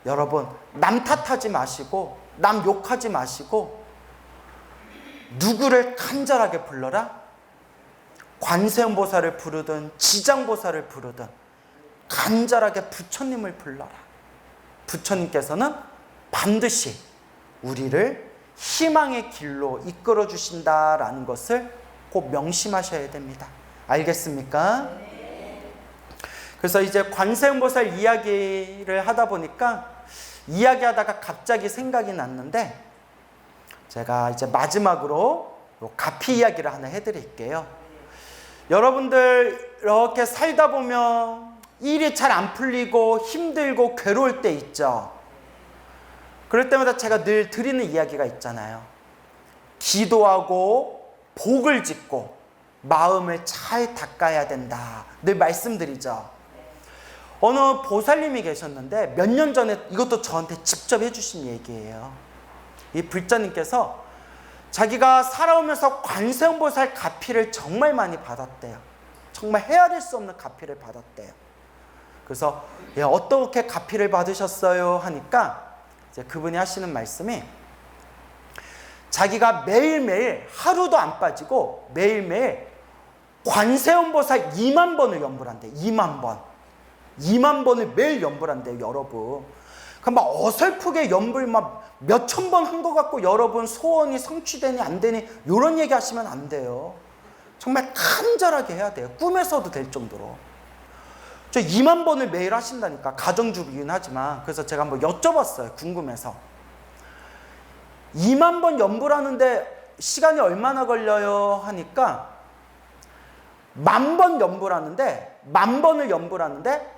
여러분 남 탓하지 마시고 남 욕하지 마시고 누구를 간절하게 불러라? 관세음보살을 부르든 지장보살을 부르든 간절하게 부처님을 불러라. 부처님께서는 반드시 우리를 희망의 길로 이끌어 주신다라는 것을 꼭 명심하셔야 됩니다. 알겠습니까? 그래서 이제 관세음보살 이야기를 하다 보니까 이야기하다가 갑자기 생각이 났는데 제가 이제 마지막으로 가피 이야기를 하나 해드릴게요. 여러분들 이렇게 살다 보면 일이 잘 안 풀리고 힘들고 괴로울 때 있죠. 그럴 때마다 제가 늘 드리는 이야기가 있잖아요. 기도하고 복을 짓고 마음을 잘 닦아야 된다. 늘 말씀드리죠. 어느 보살님이 계셨는데 몇 년 전에 이것도 저한테 직접 해주신 얘기예요. 이 불자님께서 자기가 살아오면서 관세음보살 가피를 정말 많이 받았대요. 정말 헤아릴 수 없는 가피를 받았대요. 그래서 어떻게 가피를 받으셨어요? 하니까 이제 그분이 하시는 말씀이 자기가 매일매일 하루도 안 빠지고 매일매일 관세음보살 2만 번을 연불 한대요. 2만 번. 2만 번을 매일 연불 한대요, 여러분. 그럼 막 어설프게 연불 막 몇천 번 한 것 같고 여러분 소원이 성취되니 안 되니 이런 얘기 하시면 안 돼요. 정말 간절하게 해야 돼요. 꿈에서도 될 정도로. 저 2만 번을 매일 하신다니까. 가정주부이긴 하지만. 그래서 제가 한번 여쭤봤어요. 궁금해서. 2만 번 연불하는데 시간이 얼마나 걸려요? 하니까 10,000번 연불하는데 10,000번을 연불하는데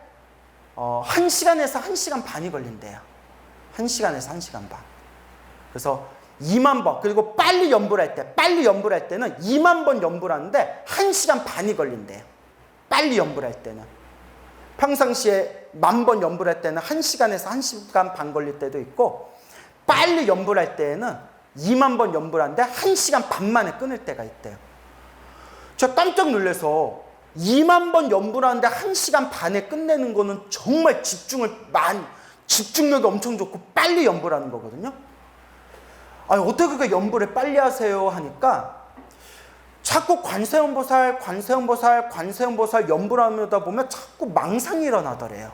1시간에서 1시간 반이 걸린대요. 1시간에서 1시간 반. 그래서 2만 번, 그리고 빨리 연불할 때는 2만 번 연불하는데 1시간 반이 걸린대요. 빨리 연불할 때는. 평상시에 10,000번 연불할 때는 1시간에서 1시간 반 걸릴 때도 있고, 빨리 연불할 때에는 2만 번 연불하는데 1시간 반 만에 끊을 때가 있대요. 저 깜짝 놀라서 2만 번 연불하는데 1시간 반에 끝내는 거는 정말 집중력이 엄청 좋고 빨리 연불하는 거거든요. 아니, 어떻게 그렇게 연불을 빨리 하세요? 하니까 자꾸 관세음보살 연불하다 보면 자꾸 망상이 일어나더래요.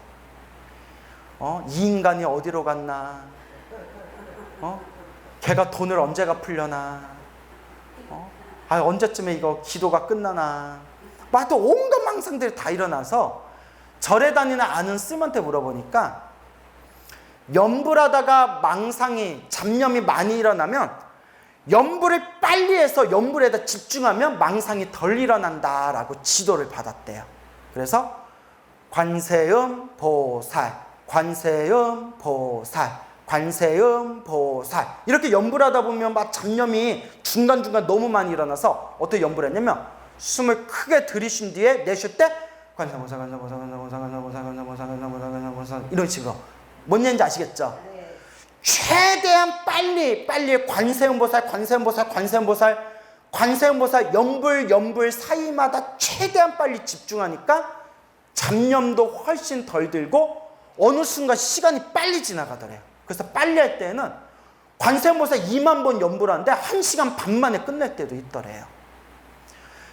이 인간이 어디로 갔나? 걔가 돈을 언제 갚으려나? 언제쯤에 이거 기도가 끝나나? 막 또 온갖 망상들이 다 일어나서 절에 다니는 아는 스님한테 물어보니까 연불하다가 망상이, 잡념이 많이 일어나면 연불을 빨리 해서 연불에다 집중하면 망상이 덜 일어난다라고 지도를 받았대요. 그래서 관세음보살 이렇게 연불하다 보면 막 잡념이 중간중간 너무 많이 일어나서 어떻게 연불했냐면 숨을 크게 들이쉰 뒤에 내쉴 때 관세음보살 이런 식으로. 뭔 얘기인지 아시겠죠? 네. 최대한 빨리 관세음보살 연불 사이마다 최대한 빨리 집중하니까 잡념도 훨씬 덜 들고 어느 순간 시간이 빨리 지나가더래요. 그래서 빨리 할 때는 관세음보살 2만 번 연불하는데 1시간 반 만에 끝낼 때도 있더래요.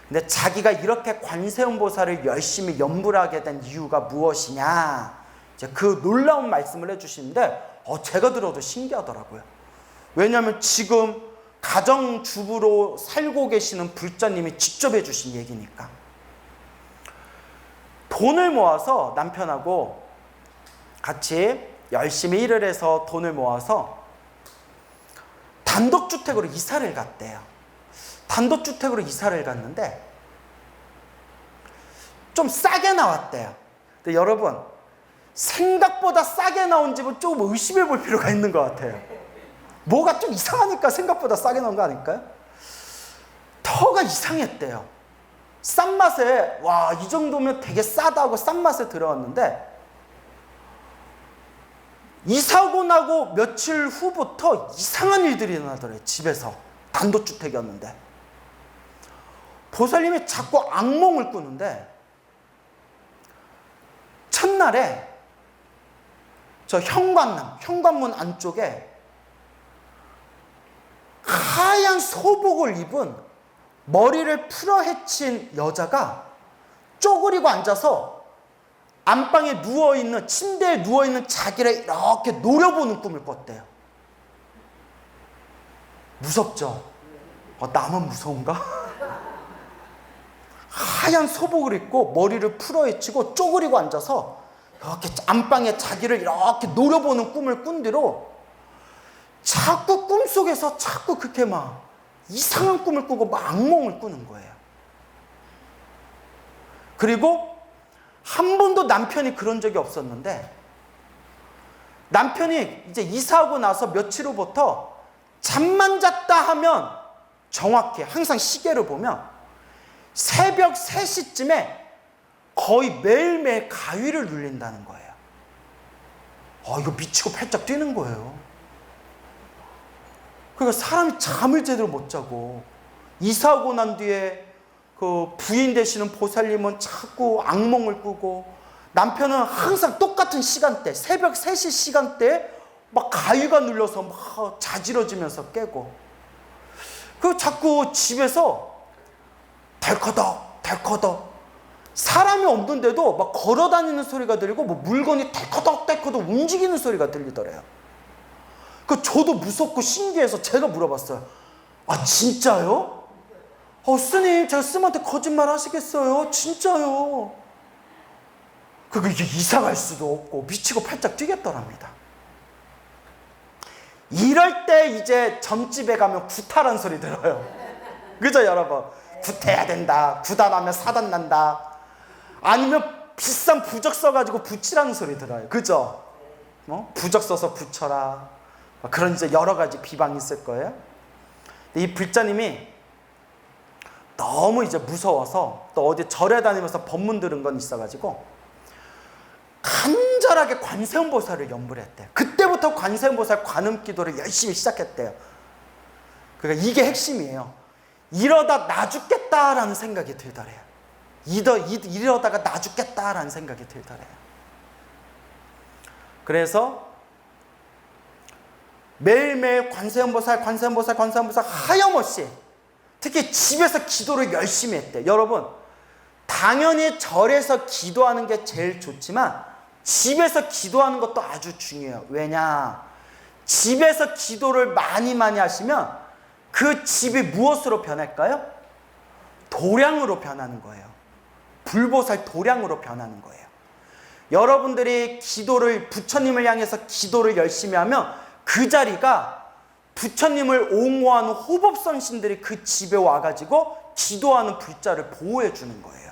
근데 자기가 이렇게 관세음보살을 열심히 연불하게 된 이유가 무엇이냐? 이제 그 놀라운 말씀을 해주시는데 제가 들어도 신기하더라고요. 왜냐하면 지금 가정주부로 살고 계시는 불자님이 직접 해주신 얘기니까. 돈을 모아서 남편하고 같이 열심히 일을 해서 돈을 모아서 단독주택으로 이사를 갔대요. 단독주택으로 이사를 갔는데 좀 싸게 나왔대요. 근데 여러분, 생각보다 싸게 나온 집은 조금 의심해 볼 필요가 있는 것 같아요. 뭐가 좀 이상하니까 생각보다 싸게 나온 거 아닐까요? 터가 이상했대요. 싼 맛에, 와, 이 정도면 되게 싸다고 싼 맛에 들어왔는데 이사고 나고 며칠 후부터 이상한 일들이 일어나더래요. 집에서. 단독주택이었는데. 보살님이 자꾸 악몽을 꾸는데 첫날에 저 현관문 안쪽에 하얀 소복을 입은 머리를 풀어 헤친 여자가 쪼그리고 앉아서 안방에 누워있는, 침대에 누워있는 자기를 이렇게 노려보는 꿈을 꿨대요. 무섭죠? 나만 무서운가? 하얀 소복을 입고 머리를 풀어헤치고 쪼그리고 앉아서 이렇게 안방에 자기를 이렇게 노려보는 꿈을 꾼 뒤로 자꾸 꿈속에서 자꾸 그렇게 막 이상한 꿈을 꾸고 막 악몽을 꾸는 거예요. 그리고 한 번도 남편이 그런 적이 없었는데 남편이 이제 이사하고 나서 며칠 후부터 잠만 잤다 하면 정확히 항상 시계를 보면 새벽 3시쯤에 거의 매일매일 가위를 눌린다는 거예요. 이거 미치고 팔짝 뛰는 거예요. 그러니까 사람이 잠을 제대로 못 자고, 이사하고 난 뒤에 그 부인 되시는 보살님은 자꾸 악몽을 꾸고, 남편은 항상 똑같은 시간대, 새벽 3시 시간대에 막 가위가 눌려서 막 자지러지면서 깨고, 그 자꾸 집에서 덜커덕 덜커덕, 사람이 없는데도 막 걸어 다니는 소리가 들리고 뭐 물건이 덜커덕 덜커덕 움직이는 소리가 들리더래요. 그 저도 무섭고 신기해서 제가 물어봤어요. 아 진짜요? 스님, 제가 스님한테 거짓말 하시겠어요? 진짜요? 이게 이사 갈 수도 없고 미치고 팔짝 뛰겠더랍니다. 이럴 때 이제 점집에 가면 구타란 소리 들어요. 그죠 여러분? 구태야 된다, 구단하면 사단 난다, 아니면 비싼 부적 써가지고 붙이라는 소리 들어요. 그죠? 부적 써서 붙여라, 그런 이제 여러 가지 비방이 있을 거예요. 이 불자님이 너무 이제 무서워서 또 어디 절에 다니면서 법문 들은 건 있어가지고 간절하게 관세음보살을 염불 했대요. 그때부터 관세음보살 관음기도를 열심히 시작했대요. 그러니까 이게 핵심이에요. 이러다 나 죽겠다라는 생각이 들더래요. 이러다가 나 죽겠다라는 생각이 들더래요. 그래서 매일매일 관세음보살 하염없이, 특히 집에서 기도를 열심히 했대. 여러분, 당연히 절에서 기도하는 게 제일 좋지만 집에서 기도하는 것도 아주 중요해요. 왜냐? 집에서 기도를 많이 하시면 그 집이 무엇으로 변할까요? 도량으로 변하는 거예요. 불보살 도량으로 변하는 거예요. 여러분들이 기도를, 부처님을 향해서 기도를 열심히 하면 그 자리가 부처님을 옹호하는 호법선신들이 그 집에 와가지고 기도하는 불자를 보호해 주는 거예요.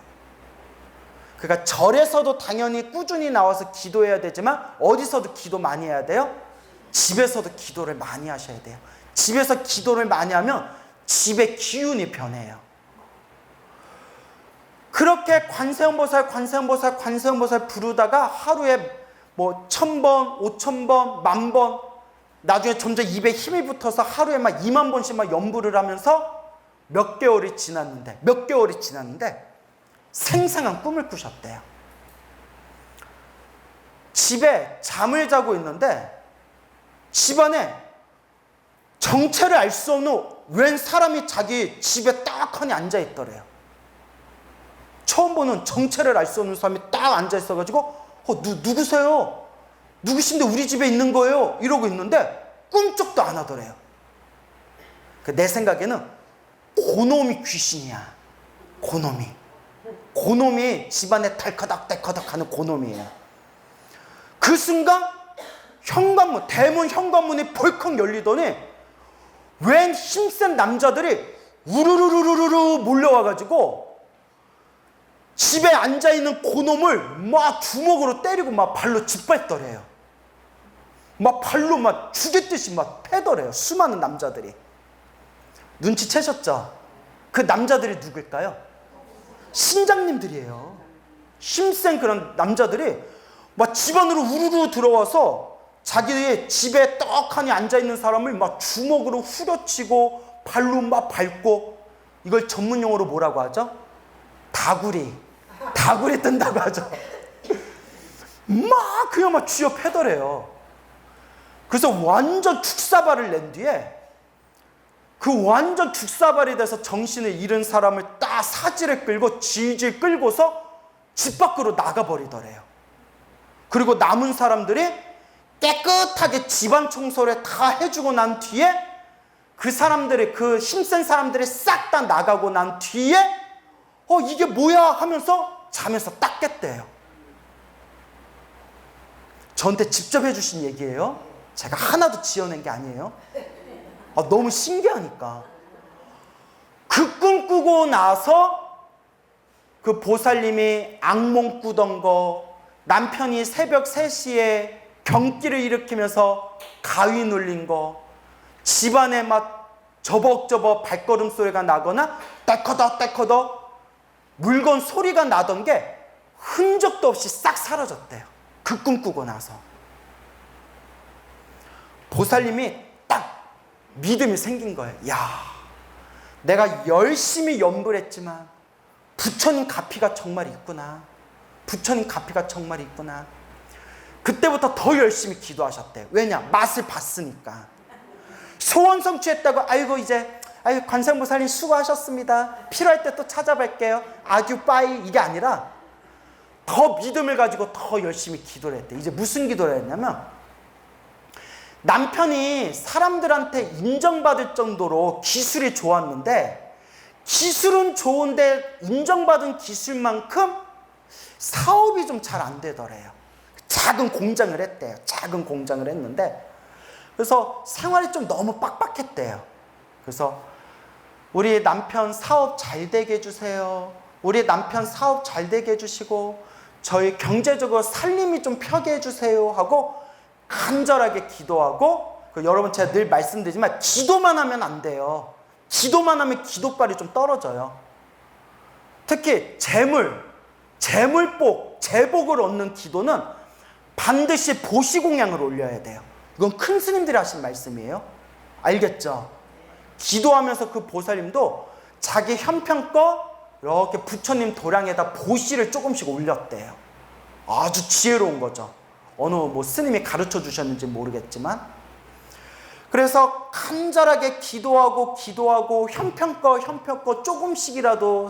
그러니까 절에서도 당연히 꾸준히 나와서 기도해야 되지만 어디서도 기도 많이 해야 돼요? 집에서도 기도를 많이 하셔야 돼요. 집에서 기도를 많이 하면 집의 기운이 변해요. 그렇게 관세음보살 부르다가 하루에 뭐 1000번, 5000번, 10,000번, 나중에 점점 입에 힘이 붙어서 하루에 막 20,000번씩 막 연부를 하면서 몇 개월이 지났는데 생생한 꿈을 꾸셨대요. 집에 잠을 자고 있는데 집안에 정체를 알 수 없는 웬 사람이 자기 집에 딱하니 앉아있더래요. 처음 보는 정체를 알 수 없는 사람이 딱 앉아있어가지고 누구세요? 누구신데 우리 집에 있는 거예요? 이러고 있는데 꿈쩍도 안 하더래요. 내 생각에는 고놈이 귀신이야. 고놈이 집안에 달커덕달커덕 하는 고놈이에요. 그 순간 대문 현관문이 벌컥 열리더니 웬 힘센 남자들이 우르르르르르 몰려와가지고 집에 앉아있는 고놈을 막 주먹으로 때리고 막 발로 짓밟더래요. 막 발로 막 죽였듯이 막 패더래요. 수많은 남자들이. 눈치채셨죠? 그 남자들이 누굴까요? 신장님들이에요. 힘센 그런 남자들이 막 집 안으로 우르르 들어와서 자기의 집에 떡하니 앉아있는 사람을 막 주먹으로 후려치고 발로 막 밟고, 이걸 전문용어로 뭐라고 하죠? 다구리 뜬다고 하죠. 막 그냥 막 쥐어 패더래요. 그래서 완전 죽사발을 낸 뒤에 그 완전 죽사발이 돼서 정신을 잃은 사람을 딱 사지를 끌고 질질 끌고서 집 밖으로 나가버리더래요. 그리고 남은 사람들이 깨끗하게 집안 청소를 다 해주고 난 뒤에 그 사람들이, 그 힘센 사람들이 싹 다 나가고 난 뒤에 이게 뭐야 하면서 자면서 딱 깼대요. 저한테 직접 해주신 얘기예요. 제가 하나도 지어낸 게 아니에요. 너무 신기하니까. 그 꿈 꾸고 나서 그 보살님이 악몽 꾸던 거, 남편이 새벽 3시에 경기를 일으키면서 가위 눌린 거, 집안에 막 저벅저벅 발걸음 소리가 나거나 떼커덕떼커덕 물건 소리가 나던 게 흔적도 없이 싹 사라졌대요. 그 꿈 꾸고 나서. 보살님이 딱 믿음이 생긴 거예요. 야, 내가 열심히 연불 했지만 부처님 가피가 정말 있구나. 부처님 가피가 정말 있구나. 그때부터 더 열심히 기도하셨대요. 왜냐? 맛을 봤으니까. 소원 성취했다고 아이고 이제 아이고 관세음보살님 수고하셨습니다. 필요할 때 또 찾아뵐게요. 아규 빠이 이게 아니라 더 믿음을 가지고 더 열심히 기도를 했대요. 이제 무슨 기도를 했냐면 남편이 사람들한테 인정받을 정도로 기술이 좋았는데 기술은 좋은데 인정받은 기술만큼 사업이 좀 잘 안 되더래요. 작은 공장을 했대요. 작은 공장을 했는데 그래서 생활이 좀 너무 빡빡했대요. 그래서 우리 남편 사업 잘 되게 해주세요. 우리 남편 사업 잘 되게 해주시고 저희 경제적으로 살림이 좀 펴게 해주세요 하고 간절하게 기도하고 여러분 제가 늘 말씀드리지만 기도만 하면 안 돼요. 기도만 하면 기도빨이 좀 떨어져요. 특히 재물복, 재복을 얻는 기도는 반드시 보시공양을 올려야 돼요. 이건 큰 스님들이 하신 말씀이에요. 알겠죠? 기도하면서 그 보살님도 자기 형편껏 이렇게 부처님 도량에다 보시를 조금씩 올렸대요. 아주 지혜로운 거죠. 어느 스님이 가르쳐 주셨는지 모르겠지만. 그래서 간절하게 기도하고 형편껏 조금씩이라도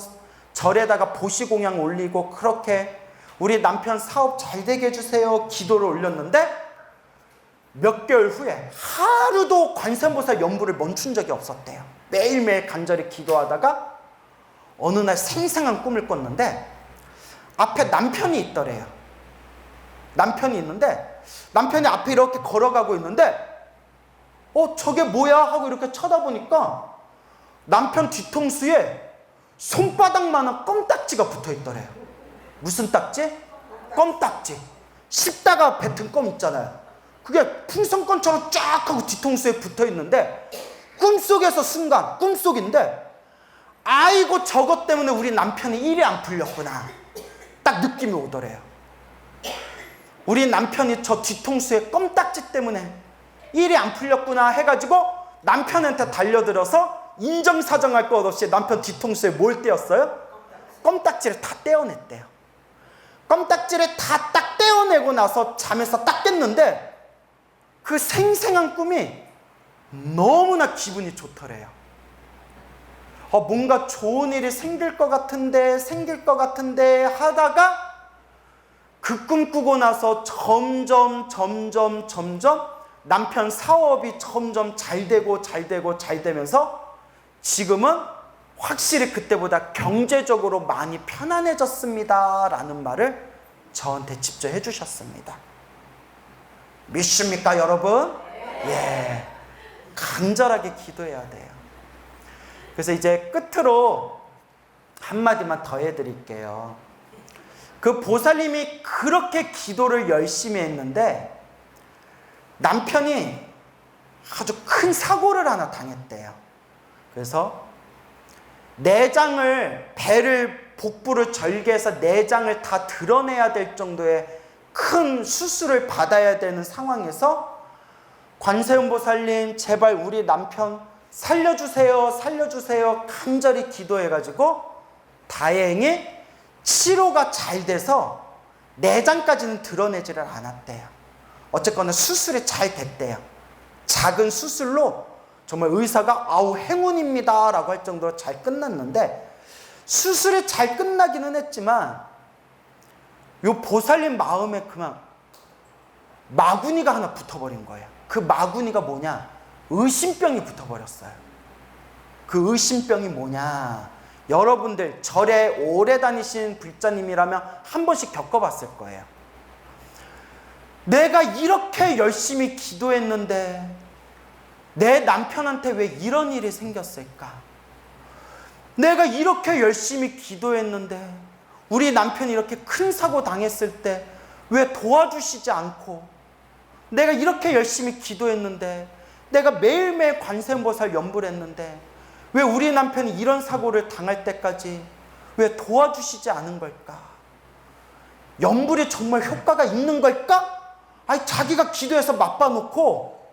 절에다가 보시공양 올리고 그렇게 우리 남편 사업 잘 되게 해주세요 기도를 올렸는데 몇 개월 후에 하루도 관세음보살 연불을 멈춘 적이 없었대요. 매일매일 간절히 기도하다가 어느 날 생생한 꿈을 꿨는데 앞에 남편이 있더래요. 남편이 있는데 남편이 앞에 이렇게 걸어가고 있는데 저게 뭐야 하고 이렇게 쳐다보니까 남편 뒤통수에 손바닥만한 껌딱지가 붙어있더래요. 무슨 딱지? 껌딱지. 씹다가 뱉은 껌 있잖아요. 그게 풍선껌처럼 쫙 하고 뒤통수에 붙어있는데 꿈속에서 순간 꿈속인데 아이고 저것 때문에 우리 남편이 일이 안 풀렸구나 딱 느낌이 오더래요. 우리 남편이 저 뒤통수에 껌딱지 때문에 일이 안 풀렸구나 해가지고 남편한테 달려들어서 인정사정할 것 없이 남편 뒤통수에 뭘 떼었어요? 껌딱지를 다 떼어냈대요. 껌딱지를 다 딱 떼어내고 나서 잠에서 딱 깼는데 그 생생한 꿈이 너무나 기분이 좋더래요. 뭔가 좋은 일이 생길 것 같은데 하다가 그 꿈 꾸고 나서 점점 남편 사업이 점점 잘 되면서 지금은 확실히 그때보다 경제적으로 많이 편안해졌습니다 라는 말을 저한테 직접 해주셨습니다. 믿습니까 여러분? 예, 간절하게 기도해야 돼요. 그래서 이제 끝으로 한마디만 더 해드릴게요. 그 보살님이 그렇게 기도를 열심히 했는데 남편이 아주 큰 사고를 하나 당했대요. 그래서 복부를 절개해서 내장을 다 드러내야 될 정도의 큰 수술을 받아야 되는 상황에서 관세음보살님 제발 우리 남편 살려주세요 간절히 기도해가지고 다행히 치료가 잘 돼서 내장까지는 드러내지를 않았대요. 어쨌거나 수술이 잘 됐대요. 작은 수술로 정말 의사가 아우 행운입니다 라고 할 정도로 잘 끝났는데 수술이 잘 끝나기는 했지만 요 보살님 마음에 그만 마구니가 하나 붙어버린 거예요. 그 마구니가 뭐냐? 의심병이 붙어버렸어요. 그 의심병이 뭐냐? 여러분들 절에 오래 다니신 불자님이라면 한 번씩 겪어봤을 거예요. 내가 이렇게 열심히 기도했는데 내 남편한테 왜 이런 일이 생겼을까? 내가 이렇게 열심히 기도했는데 우리 남편이 이렇게 큰 사고 당했을 때 왜 도와주시지 않고 내가 이렇게 열심히 기도했는데, 내가 매일매일 관세음보살 연불 했는데 왜 우리 남편이 이런 사고를 당할 때까지 왜 도와주시지 않은 걸까? 연불이 정말 효과가 있는 걸까? 아니, 자기가 기도해서 맛봐놓고.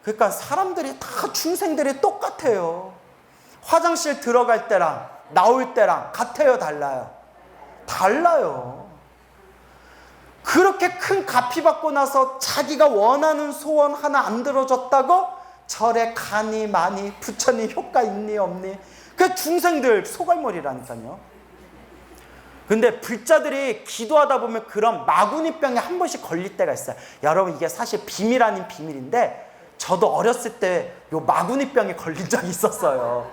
그러니까 사람들이 다, 중생들이 똑같아요. 화장실 들어갈 때랑 나올 때랑 같아요, 달라요? 달라요. 그렇게 큰 갚이 받고 나서 자기가 원하는 소원 하나 안 들어줬다고 절에 가니 마니 부처님 효과 있니 없니? 그 중생들 소갈머리라니까요. 근데 불자들이 기도하다 보면 그런 마구니병에 한 번씩 걸릴 때가 있어요. 여러분, 이게 사실 비밀 아닌 비밀인데 저도 어렸을 때 요 마구니병에 걸린 적이 있었어요.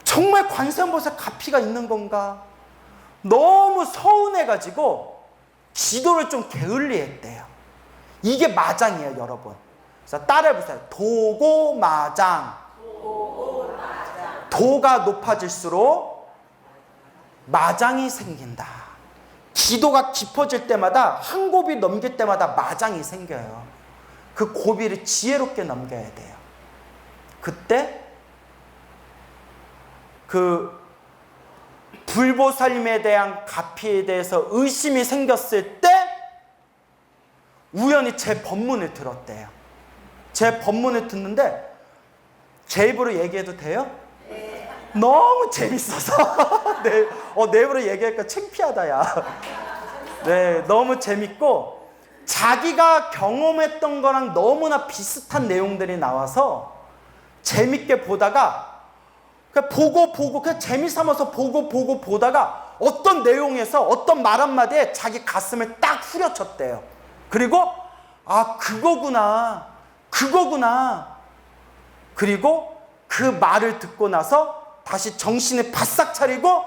정말 관세음보살 갚이가 있는 건가? 너무 서운해가지고 기도를 좀 게을리했대요. 이게 마장이에요, 여러분. 그래서 따라해보세요. 도고마장. 도가 높아질수록 마장이 생긴다. 기도가 깊어질 때마다, 한 고비 넘길 때마다 마장이 생겨요. 그 고비를 지혜롭게 넘겨야 돼요. 그때 그 불보살님에 대한 갚이에 대해서 의심이 생겼을 때 우연히 제 법문을 들었대요. 제 법문을 듣는데 제 입으로 얘기해도 돼요? 네. 너무 재밌어서 내 입으로 얘기하니까 창피하다, 야. 네, 너무 재밌고 자기가 경험했던 거랑 너무나 비슷한 내용들이 나와서 재밌게 보다가 그냥 보고 그냥 재미삼아서 보고 보다가 어떤 내용에서 어떤 말 한마디에 자기 가슴을 딱 후려쳤대요. 그리고 아, 그거구나. 그리고 그 말을 듣고 나서 다시 정신을 바싹 차리고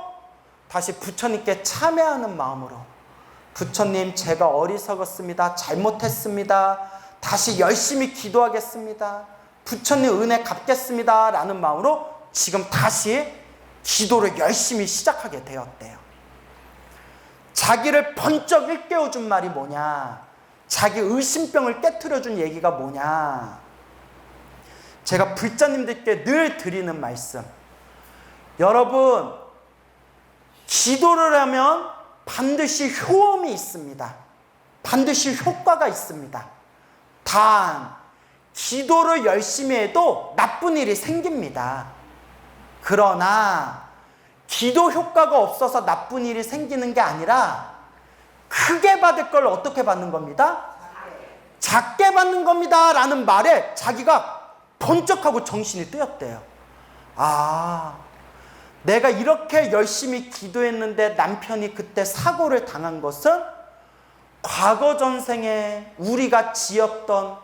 다시 부처님께 참회하는 마음으로, 부처님, 제가 어리석었습니다. 잘못했습니다. 다시 열심히 기도하겠습니다. 부처님 은혜 갚겠습니다. 라는 마음으로 지금 다시 기도를 열심히 시작하게 되었대요. 자기를 번쩍 일깨워준 말이 뭐냐? 자기 의심병을 깨트려준 얘기가 뭐냐? 제가 불자님들께 늘 드리는 말씀. 여러분, 기도를 하면 반드시 효험이 있습니다. 반드시 효과가 있습니다. 단, 기도를 열심히 해도 나쁜 일이 생깁니다. 그러나 기도 효과가 없어서 나쁜 일이 생기는 게 아니라 크게 받을 걸 어떻게 받는 겁니다? 작게 받는 겁니다 라는 말에 자기가 번쩍하고 정신이 뜨였대요. 아, 내가 이렇게 열심히 기도했는데 남편이 그때 사고를 당한 것은 과거 전생에 우리가 지었던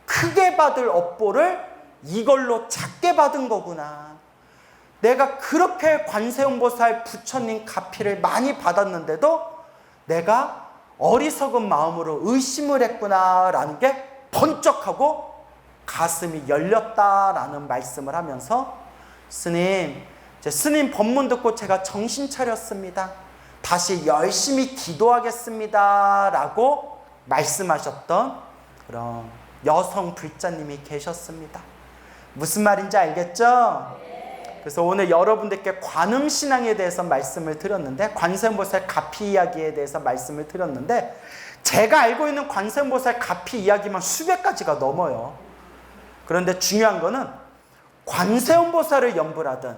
크게 받을 업보를 이걸로 작게 받은 거구나. 내가 그렇게 관세음보살 부처님 갚이를 많이 받았는데도 내가 어리석은 마음으로 의심을 했구나라는 게 번쩍하고 가슴이 열렸다라는 말씀을 하면서 스님 법문 듣고 제가 정신 차렸습니다. 다시 열심히 기도하겠습니다 라고 말씀하셨던 그런 여성 불자님이 계셨습니다. 무슨 말인지 알겠죠? 그래서 오늘 여러분들께 관음신앙에 대해서 말씀을 드렸는데, 관세음보살 갚이 이야기에 대해서 말씀을 드렸는데, 제가 알고 있는 관세음보살 갚이 이야기만 수백 가지가 넘어요. 그런데 중요한 거는 관세음보살을 연불하든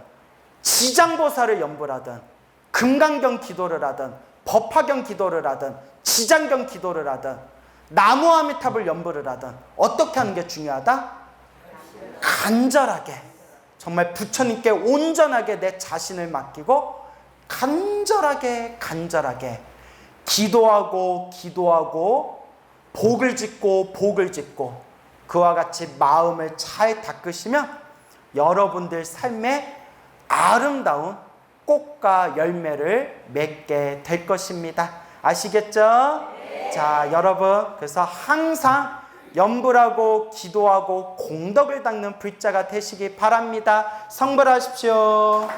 지장보살을 연불하든 금강경 기도를 하든 법화경 기도를 하든 지장경 기도를 하든 나무아미탑을 연불을 하든 어떻게 하는 게 중요하다? 간절하게, 정말 부처님께 온전하게 내 자신을 맡기고 간절하게 기도하고 복을 짓고 그와 같이 마음을 잘 닦으시면 여러분들 삶에 아름다운 꽃과 열매를 맺게 될 것입니다. 아시겠죠? 네. 자, 여러분, 그래서 항상 연불하고 기도하고 공덕을 닦는 불자가 되시기 바랍니다. 성불하십시오.